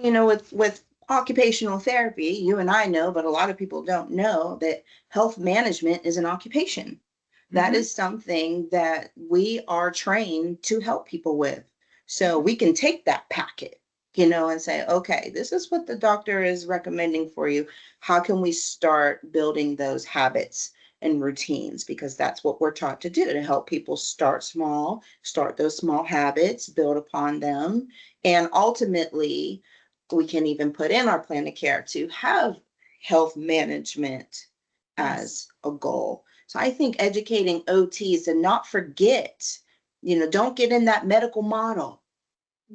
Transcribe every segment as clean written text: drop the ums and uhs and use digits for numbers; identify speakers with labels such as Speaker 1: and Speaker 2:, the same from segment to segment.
Speaker 1: Well, with occupational therapy, you and I know, but a lot of people don't know that health management is an occupation. That
Speaker 2: Hmm.
Speaker 1: is something that we are trained to help people with. So we can take that packet, and say, okay, this is what the doctor is recommending for you. How can we start building those habits and routines? Because that's what we're taught to do, to help people start small, start those small habits, build upon them. And ultimately, we can even put in our plan of care to have health management
Speaker 2: Yes.
Speaker 1: as a goal. So I think educating OTs to not forget, don't get in that medical model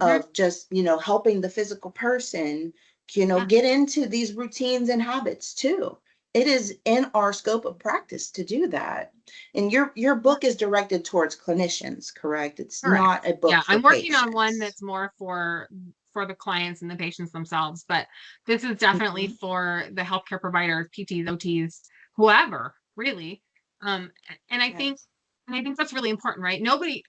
Speaker 2: Hmm.
Speaker 1: of just, helping the physical person,
Speaker 2: Yeah.
Speaker 1: get into these routines and habits too. It is in our scope of practice to do that. And your book is directed towards clinicians, correct? It's
Speaker 2: Correct.
Speaker 1: not a book
Speaker 2: Yeah,
Speaker 1: for
Speaker 2: I'm working on one
Speaker 1: patients.
Speaker 2: that's more for the clients and the patients themselves, but this is definitely
Speaker 1: Mhm.
Speaker 2: for the healthcare providers, PTs, OTs, whoever, really. Um, and
Speaker 1: Yes.
Speaker 2: I think that's really important, right? Nobody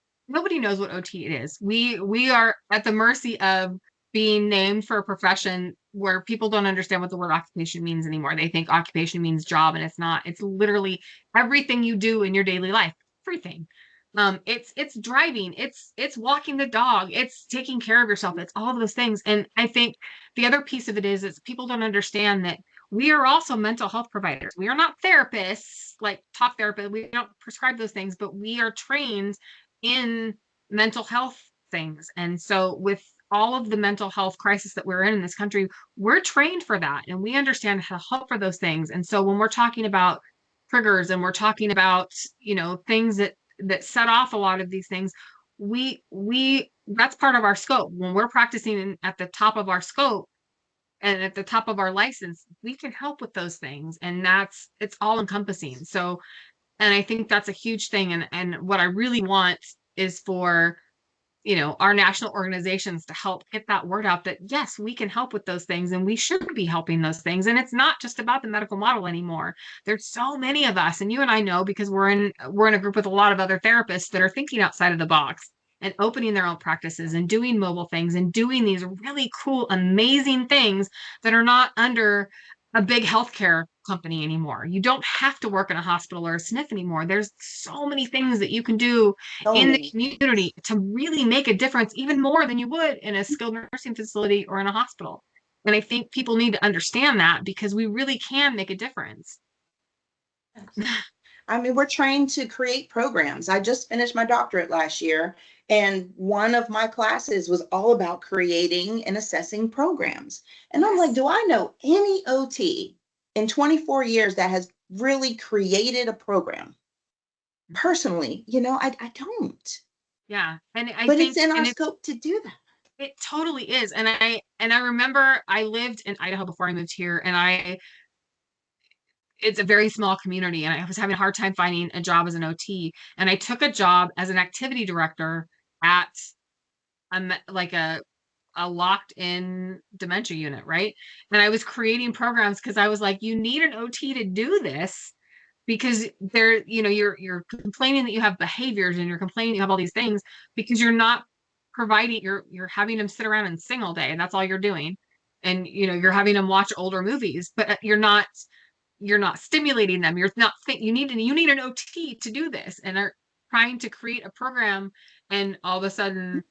Speaker 2: knows what OT it is. We are at the mercy of being named for a profession where people don't understand what the word occupation means anymore. They think occupation means job, and it's not. It's literally everything you do in your daily life. Everything. It's driving, it's walking the dog, it's taking care of yourself, it's all of those things. And I think the other piece of it is people don't understand that we are also mental health providers. We are not therapists, like talk therapists. We don't prescribe those things, but we are trained in mental health things. And so with all of the mental health crisis that we're in this country, we're trained for that and we understand how to help for those things. And so when we're talking about triggers and we're talking about, things that set off a lot of these things, we that's part of our scope. When we're practicing at the top of our scope and at the top of our license, we can help with those things, and it's all encompassing. So, and I think that's a huge thing. And what I really want is for our national organizations to help get that word out that yes, we can help with those things and we should be helping those things. And it's not just about the medical model anymore. There's so many of us, and you and I know because we're in a group with a lot of other therapists that are thinking outside of the box and opening their own practices and doing mobile things and doing these really cool, amazing things that are not under a big healthcare company anymore. You don't have to work in a hospital or a SNF anymore. There's so many things that you can do
Speaker 1: So
Speaker 2: in the
Speaker 1: many
Speaker 2: community
Speaker 1: things.
Speaker 2: to really make a difference, even more than you would in a skilled nursing facility or in a hospital. And I think people need to understand that because we really can make a difference.
Speaker 1: Yes. I mean, we're trained to create programs. I just finished my doctorate last year, and one of my classes was all about creating and assessing programs. And I'm like,
Speaker 2: Yes.
Speaker 1: do I know any OT in 24 years that has really created a program? Personally, I don't.
Speaker 2: Yeah. And I
Speaker 1: But it's
Speaker 2: think,
Speaker 1: in our
Speaker 2: and it's,
Speaker 1: scope to do that.
Speaker 2: it totally is. And I remember I lived in Idaho before I moved here, and it's a very small community, and I was having a hard time finding a job as an OT. And I took a job as an activity director at like a locked in dementia unit, right? And I was creating programs because I was like, you need an OT to do this because you're complaining that you have behaviors and you're complaining you have all these things because you're not providing you're having them sit around and sing all day and that's all you're doing. And you're having them watch older movies, but you're not stimulating them. You're not think you need an OT to do this and are trying to create a program, and all of a sudden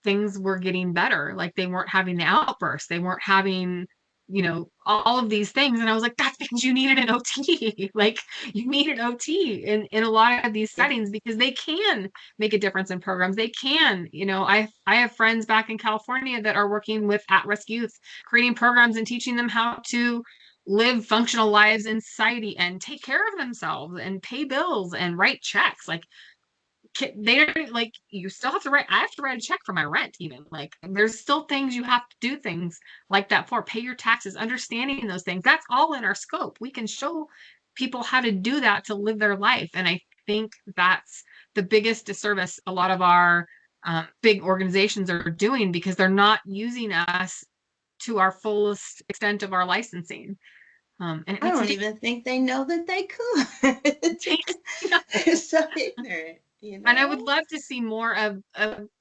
Speaker 2: things were getting better. Like they weren't having the outbursts. They weren't having, all of these things. And I was like, that's because you needed an OT. Like you need an OT in a lot of these settings
Speaker 1: Yes.
Speaker 2: because they can make a difference in programs. They can, I have friends back in California that are working with at-risk youth, creating programs and teaching them how to live functional lives in society and take care of themselves and pay bills and write checks. Like they don't like you still have to write I have to write a check for my rent even like there's still things you have to do things like that for pay your taxes, understanding those things. That's all in our scope. We can show people how to do that to live their life. And I think that's the biggest disservice a lot of our big organizations are doing because they're not using us to our fullest extent of our licensing, and it
Speaker 1: I
Speaker 2: makes a
Speaker 1: don't
Speaker 2: difference.
Speaker 1: even think they know that they could. They're so ignorant,
Speaker 2: And I would love to see more of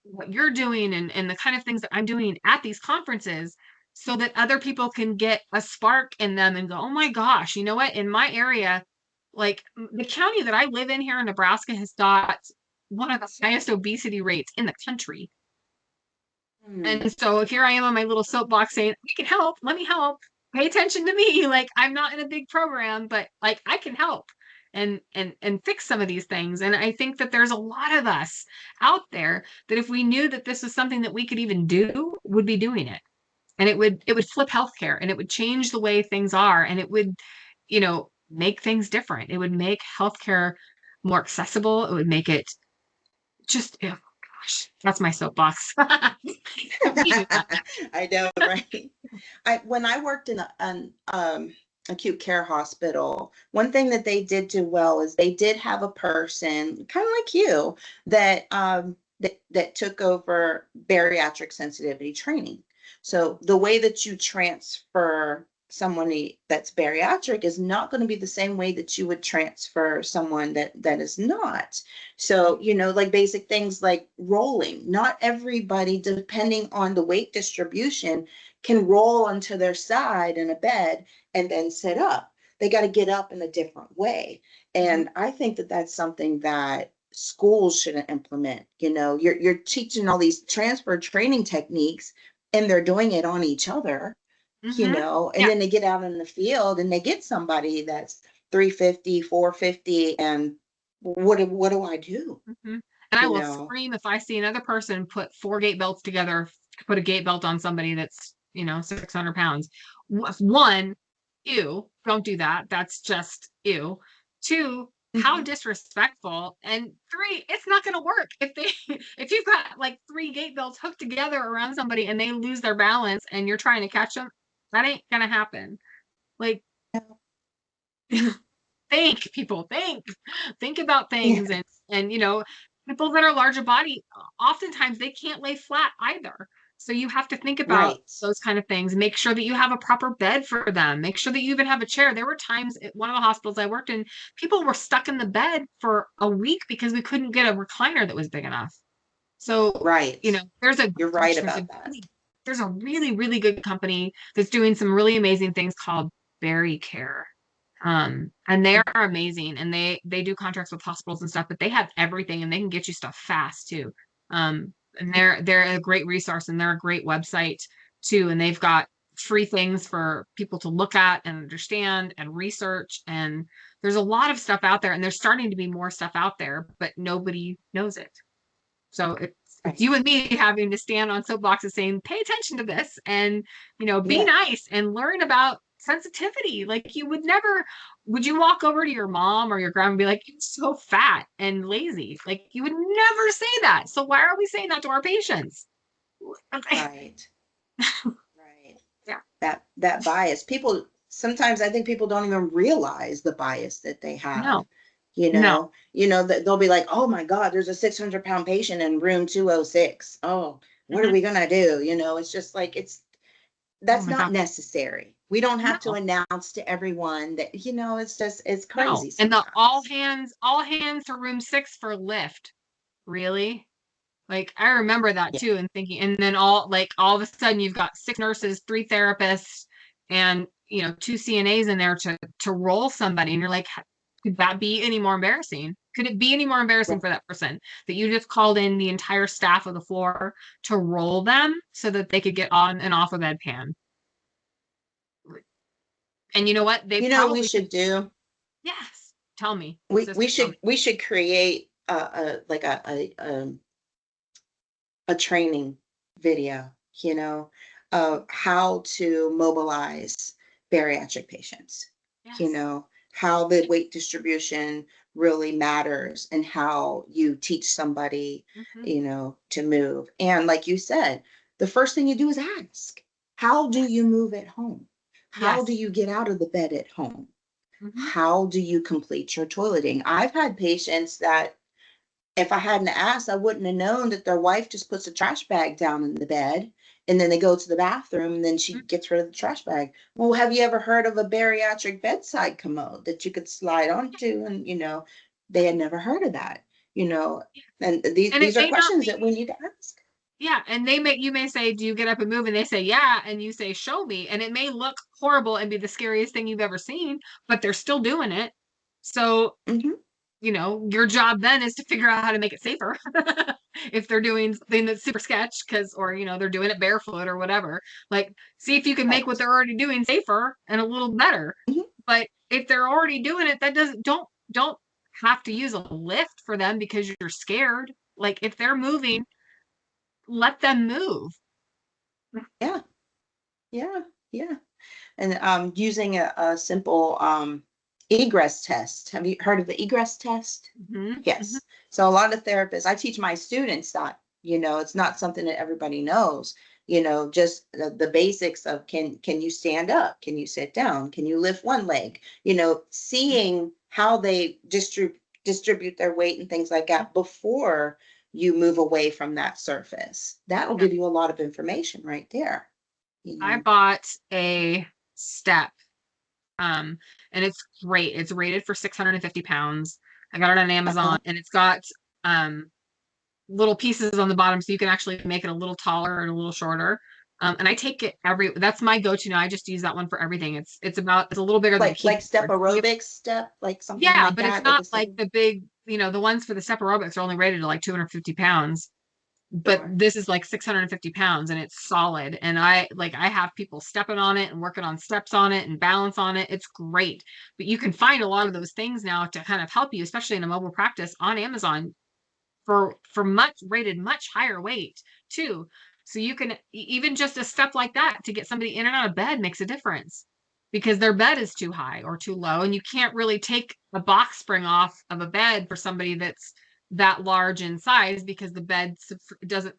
Speaker 2: what you're doing and the kind of things that I'm doing at these conferences so that other people can get a spark in them and go, oh my gosh, you know what? In my area, like the county that I live in here in Nebraska has got one of the highest obesity rates in the country.
Speaker 1: Hmm.
Speaker 2: And so here I am on my little soapbox saying, I can help. Let me help. Pay attention to me. Like I'm not in a big program, but like I can help and fix some of these things. And I think that there's a lot of us out there that if we knew that this was something that we could even do, would be doing it. And it would flip healthcare and it would change the way things are and it would, make things different. It would make healthcare more accessible. It would make it just, oh gosh, that's my soapbox. We do that.
Speaker 1: I know, right? When I worked in an acute care hospital, one thing that they did do well is they did have a person, kind of like you, that took over bariatric sensitivity training. So the way that you transfer someone that's bariatric is not going to be the same way that you would transfer someone that is not. So, like basic things like rolling. Not everybody, depending on the weight distribution, can roll onto their side in a bed and then sit up. They got to get up in a different way. And I think that that's something that schools should implement. You're teaching all these transfer training techniques and they're doing it on each other, and
Speaker 2: Yeah.
Speaker 1: then they get out in the field and they get somebody that's 350, 450, and what do I do?
Speaker 2: hmm And I
Speaker 1: You
Speaker 2: will
Speaker 1: know,
Speaker 2: scream if I see another person put 4 gait belts together to put a gait belt on somebody that's, 600 pounds. One, ew, don't do that. That's just ew. Two, how
Speaker 1: Mhm.
Speaker 2: disrespectful. And three, it's not going to work. If you've got like 3 gait belts hooked together around somebody and they lose their balance and you're trying to catch them, that ain't going to happen. Like, think, people, think about
Speaker 1: Yeah,
Speaker 2: things and people that are larger body, oftentimes they can't lay flat either, so you have to think about
Speaker 1: right.
Speaker 2: those kind of things. Make sure that you have a proper bed for them. Make sure that you even have a chair. There were times at one of the hospitals I worked in, people were stuck in the bed for a week because we couldn't get a recliner that was big enough. So
Speaker 1: Right.
Speaker 2: there's a
Speaker 1: You're right
Speaker 2: gosh, there's a
Speaker 1: about that.
Speaker 2: really there's a really really good company that's doing some really amazing things called Berry Care, and they are amazing and they do contracts with hospitals and stuff, but they have everything and they can get you stuff fast too. And they're a great resource and they're a great website too. And they've got free things for people to look at and understand and research. And there's a lot of stuff out there and there's starting to be more stuff out there, but nobody knows it. So it's
Speaker 1: Right.
Speaker 2: you and me having to stand on soapboxes saying, pay attention to this and, be
Speaker 1: Yeah.
Speaker 2: nice and learn about sensitivity. Like would you walk over to your mom or your grandma and be like, you're so fat and lazy? Like you would never say that. So why are we saying that to our patients? Okay.
Speaker 1: Right. Right.
Speaker 2: Yeah.
Speaker 1: That bias. People sometimes I think people don't even realize the bias that they have.
Speaker 2: No, no.
Speaker 1: That they'll be like, oh my God, there's a 600-pound patient in room 206. Oh, what are
Speaker 2: Mhm.
Speaker 1: we gonna do? It's just like
Speaker 2: Oh
Speaker 1: that's
Speaker 2: my
Speaker 1: not
Speaker 2: God.
Speaker 1: necessary. We don't have to
Speaker 2: No,
Speaker 1: announce to everyone that, it's
Speaker 2: no.
Speaker 1: crazy
Speaker 2: And the all
Speaker 1: sometimes.
Speaker 2: hands, all hands to room 6 for lift. Really? Like I remember that
Speaker 1: Yeah.
Speaker 2: too and thinking, and then all of a sudden you've got 6 nurses, 3 therapists, and 2 CNAs in there to roll somebody, and you're like, could that be any more embarrassing? Could it be any more embarrassing
Speaker 1: Right.
Speaker 2: for that person that you just called in the entire staff of the floor to roll them so that they could get on and off a bedpan? And you know what? They
Speaker 1: We
Speaker 2: probably could.
Speaker 1: should do?
Speaker 2: Yes. Tell me,
Speaker 1: We
Speaker 2: sister,
Speaker 1: we
Speaker 2: tell me.
Speaker 1: should we should create like a training video, how to mobilize bariatric patients,
Speaker 2: Yes.
Speaker 1: how the weight distribution really matters and how you teach somebody,
Speaker 2: Hmm.
Speaker 1: to move. And like you said, the first thing you do is ask, how do
Speaker 2: Yes.
Speaker 1: you move at home? How do
Speaker 2: Yes.
Speaker 1: you get out of the bed at home?
Speaker 2: Hmm.
Speaker 1: How do you complete your toileting? I've had patients that if I hadn't asked, I wouldn't have known that their wife just puts a trash bag down in the bed and then they go to the bathroom and then she gets rid of the trash bag. Well, have you ever heard of a bariatric bedside commode that you could slide onto? And, they had never heard of that, you know, and these,
Speaker 2: And it
Speaker 1: these are
Speaker 2: may not
Speaker 1: questions
Speaker 2: be.
Speaker 1: that we need to ask.
Speaker 2: Yeah, and you may say, "Do you get up and move?" And they say, "Yeah," and you say, "Show me." And it may look horrible and be the scariest thing you've ever seen, but they're still doing it. So,
Speaker 1: Hmm.
Speaker 2: your job then is to figure out how to make it safer. If they're doing something that's super sketch, or they're doing it barefoot or whatever. Like, see if you can make what
Speaker 1: Right.
Speaker 2: they're already doing safer and a little better.
Speaker 1: Hmm.
Speaker 2: But if they're already doing it, that doesn't don't have to use a lift for them because you're scared. Like, if they're moving, let them move.
Speaker 1: Yeah. Yeah. Yeah. And using a simple egress test. Have you heard of the egress test?
Speaker 2: Mhm, mhm.
Speaker 1: Yes. So a lot of therapists, I teach my students that, it's not something that everybody knows, just the basics of can you stand up? Can you sit down? Can you lift one leg? Seeing how they distribute their weight and things like that before you move away from that surface. That'll
Speaker 2: Yeah.
Speaker 1: give you a lot of information right there. You
Speaker 2: I
Speaker 1: know.
Speaker 2: bought a step, um, and it's great. It's rated for 650 pounds. I got it on
Speaker 1: Uh-huh.
Speaker 2: Amazon, and it's got um little pieces on the bottom so you can actually make it a little taller and a little shorter. And I take it that's my go-to now. I just use that one for everything. It's a little bigger than a
Speaker 1: Like step
Speaker 2: keyboard.
Speaker 1: aerobics step, like something
Speaker 2: Yeah,
Speaker 1: like
Speaker 2: but it's
Speaker 1: that, like
Speaker 2: not
Speaker 1: a step.
Speaker 2: like the big, the ones for the step aerobics are only rated to like 250 pounds. But
Speaker 1: Sure.
Speaker 2: this is like 650 pounds and it's solid. And I have people stepping on it and working on steps on it and balance on it. It's great. But you can find a lot of those things now to kind of help you, especially in a mobile practice on Amazon for much rated much higher weight too. So you can even just a step like that to get somebody in and out of bed makes a difference because their bed is too high or too low, and you can't really take a box spring off of a bed for somebody that's that large in size because the bed doesn't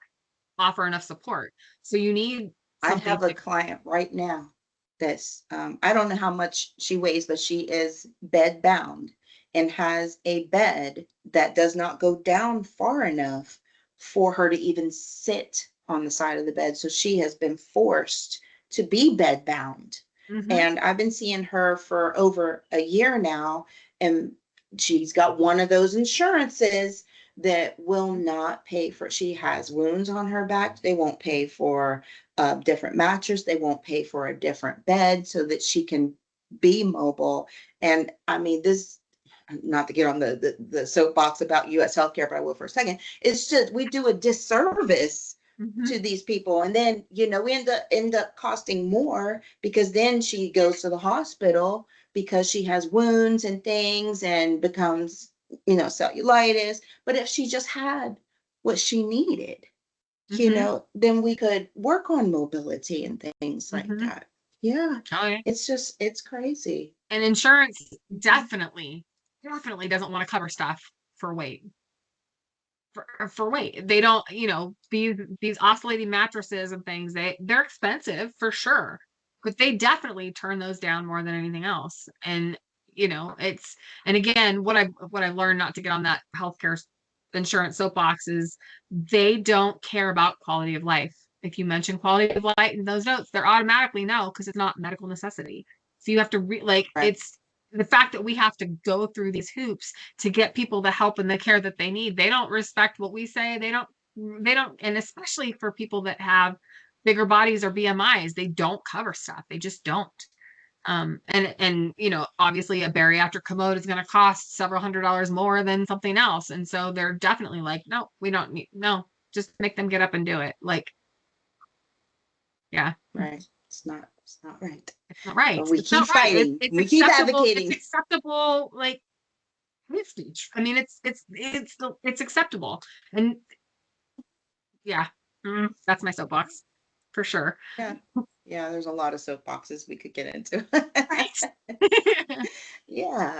Speaker 2: offer enough support. So you need
Speaker 1: I
Speaker 2: something
Speaker 1: have a
Speaker 2: to.
Speaker 1: client right now that's, I don't know how much she weighs, but she is bed bound and has a bed that does not go down far enough for her to even sit on the side of the bed. So she has been forced to be bed bound.
Speaker 2: Mhm.
Speaker 1: And I've been seeing her for over a year now, and she's got one of those insurances that will not pay for, she has wounds on her back. They won't pay for a different mattress. They won't pay for a different bed so that she can be mobile. And I mean, this, not to get on the soapbox about US healthcare, but I will for a second. It's just we do a disservice
Speaker 2: Mhm.
Speaker 1: to these people. And then, we end up costing more because then she goes to the hospital because she has wounds and things and becomes, cellulitis. But if she just had what she needed,
Speaker 2: Mhm.
Speaker 1: then we could work on mobility and things like
Speaker 2: Mhm.
Speaker 1: that. Yeah.
Speaker 2: Oh yeah.
Speaker 1: It's crazy.
Speaker 2: And insurance
Speaker 1: Mhm.
Speaker 2: definitely doesn't want to cover stuff for weight. For weight. They don't, these oscillating mattresses and things, they're expensive for sure, but they definitely turn those down more than anything else. And it's and again, what I learned, not to get on that healthcare insurance soapbox, is they don't care about quality of life. If you mention quality of life in those notes, they're automatically no, because it's not medical necessity. So you have to
Speaker 1: Right.
Speaker 2: it's the fact that we have to go through these hoops to get people the help and the care that they need. They don't respect what we say. They don't, and especially for people that have bigger bodies or BMIs, they don't cover stuff. They just don't. And obviously a bariatric commode is going to cost several $100s more than something else. And so they're definitely like, no, we don't need, no, just make them get up and do it. Like, yeah,
Speaker 1: Right. It's not right.
Speaker 2: it's not right.
Speaker 1: But we
Speaker 2: It's not
Speaker 1: keep
Speaker 2: right.
Speaker 1: fighting.
Speaker 2: It's
Speaker 1: We keep
Speaker 2: acceptable. It's
Speaker 1: advocating.
Speaker 2: acceptable. Like, speech. I mean, it's acceptable. And yeah, that's my soapbox for sure.
Speaker 1: Yeah. Yeah, there's a lot of soapboxes we could get into.
Speaker 2: Right.
Speaker 1: Yeah.